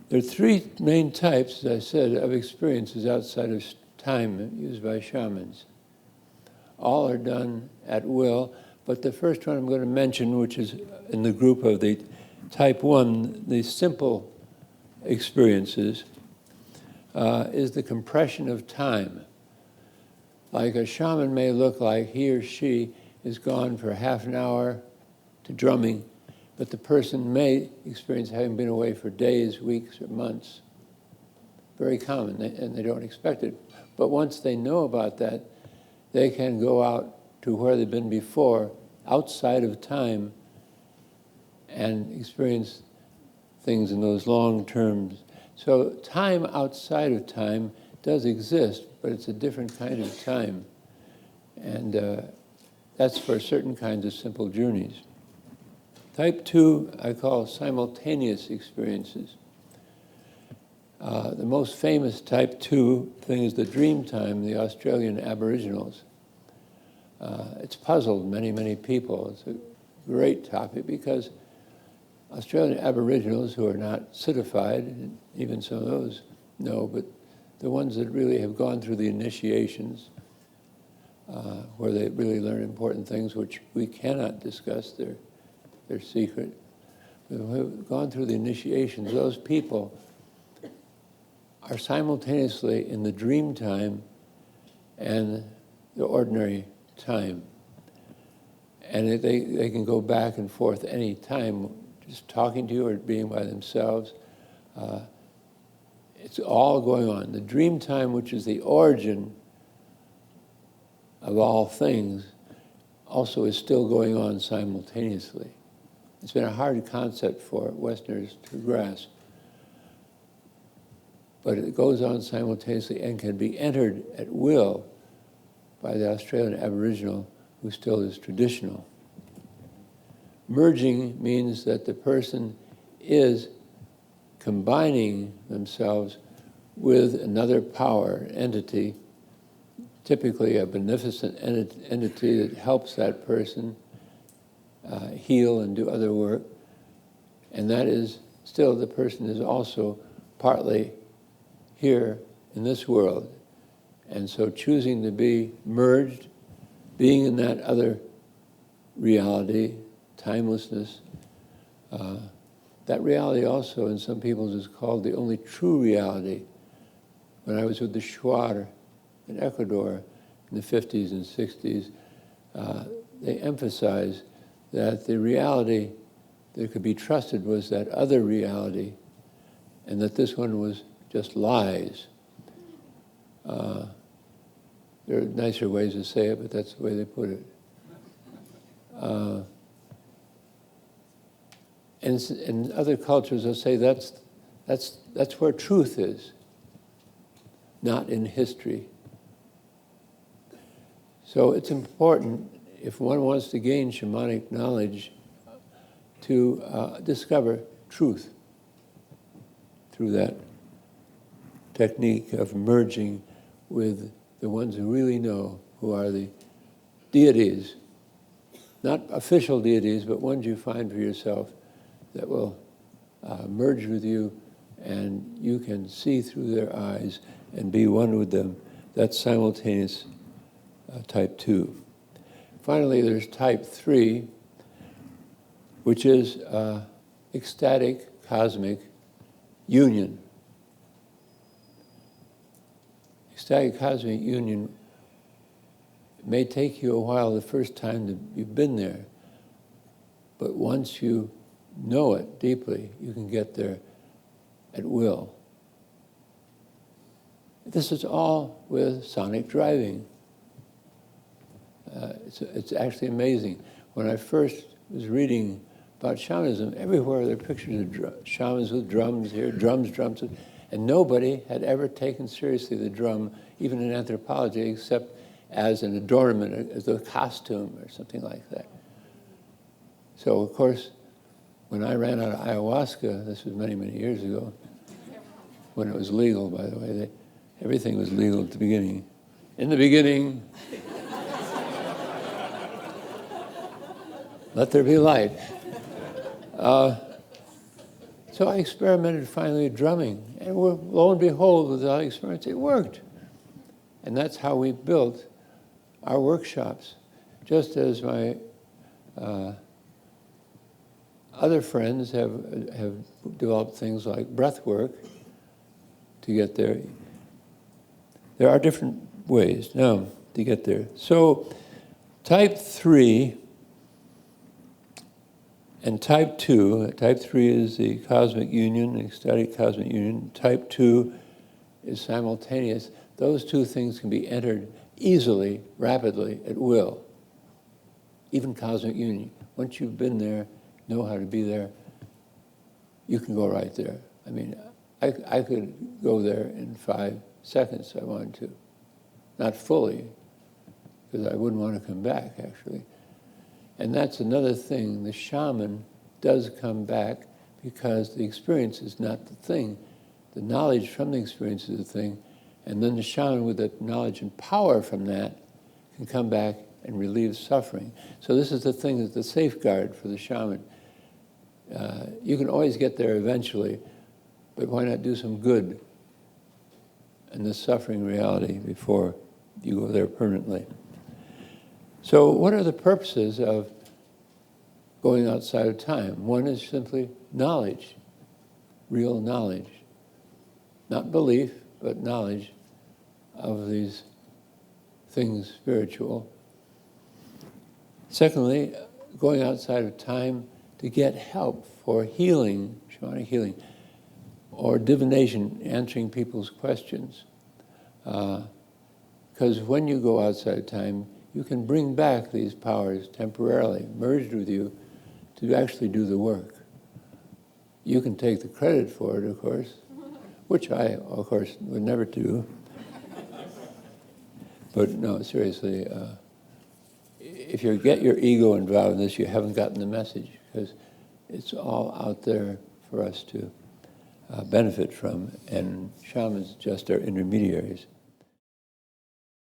There are three main types, as I said, of experiences outside of time used by shamans. All are done at will, but the first one I'm going to mention, which is in the group of the type 1, the simple experiences, is the compression of time. Like a shaman may look like he or she is gone for half an hour to drumming, but the person may experience having been away for days, weeks, or months. Very common, and they don't expect it. But once they know about that, they can go out to where they've been before, outside of time, and experience things in those long terms. So time outside of time does exist, but it's a different kind of time. And that's for certain kinds of simple journeys. Type 2, I call simultaneous experiences. The most famous type 2 thing is the dream time, the Australian Aboriginals. It's puzzled many, many people. It's a great topic because Australian Aboriginals who are not citified, even some of those know, but the ones that really have gone through the initiations, where they really learn important things which we cannot discuss, they're secret. But who have gone through the initiations, those people are simultaneously in the dream time and the ordinary time. And they can go back and forth any time, just talking to you or being by themselves. It's all going on. The dream time, which is the origin of all things, also is still going on simultaneously. It's been a hard concept for Westerners to grasp. But it goes on simultaneously and can be entered at will by the Australian Aboriginal who still is traditional. Merging means that the person is combining themselves with another power, entity, typically a beneficent entity that helps that person heal and do other work. And that is still, the person is also partly here in this world. And so choosing to be merged, being in that other reality, timelessness, that reality also in some peoples is called the only true reality. When I was with the Shuar in Ecuador in the 50s and 60s, they emphasized that the reality that could be trusted was that other reality, and that this one was just lies. There are nicer ways to say it, but that's the way they put it. And in other cultures, they'll say that's where truth is, not in history. So it's important, if one wants to gain shamanic knowledge, to discover truth through that technique of merging with the ones who really know, who are the deities, not official deities, but ones you find for yourself that will merge with you, and you can see through their eyes and be one with them. That's simultaneous type 2. Finally, there's type 3, which is ecstatic cosmic union. Ecstatic cosmic union may take you a while the first time that you've been there, but once you know it deeply, you can get there at will. This is all with sonic driving. It's actually amazing. When I first was reading about shamanism, everywhere there are pictures of shamans with drums here, drums, and nobody had ever taken seriously the drum, even in anthropology, except as an adornment, as a costume or something like that. So, of course, when I ran out of ayahuasca, this was many, many years ago, when it was legal, by the way, everything was legal at the beginning. In the beginning, let there be light. So I experimented finally with drumming, and lo and behold, with all the experience, it worked. And that's how we built our workshops. Just as my other friends have developed things like breath work to get there. There are different ways now to get there. So type 3 and type 2, type 3 is the cosmic union, the ecstatic cosmic union. Type 2 is simultaneous. Those two things can be entered easily, rapidly, at will. Even cosmic union. Once you've been there, know how to be there, you can go right there. I mean, I could go there in 5 seconds if I wanted to. Not fully, because I wouldn't want to come back, actually. And that's another thing. The shaman does come back because the experience is not the thing. The knowledge from the experience is the thing. And then the shaman, with the knowledge and power from that, can come back and relieve suffering. So this is the thing, that's the safeguard for the shaman. You can always get there eventually, but why not do some good in the suffering reality before you go there permanently? So what are the purposes of going outside of time? One is simply knowledge, real knowledge. Not belief, but knowledge of these things spiritual. Secondly, going outside of time to get help for healing, shamanic healing, or divination, answering people's questions. Because when you go outside of time, you can bring back these powers temporarily, merged with you, to actually do the work. You can take the credit for it, of course, which I, of course, would never do. But no, seriously, if you get your ego involved in this, you haven't gotten the message, because it's all out there for us to benefit from, and shamans just are intermediaries.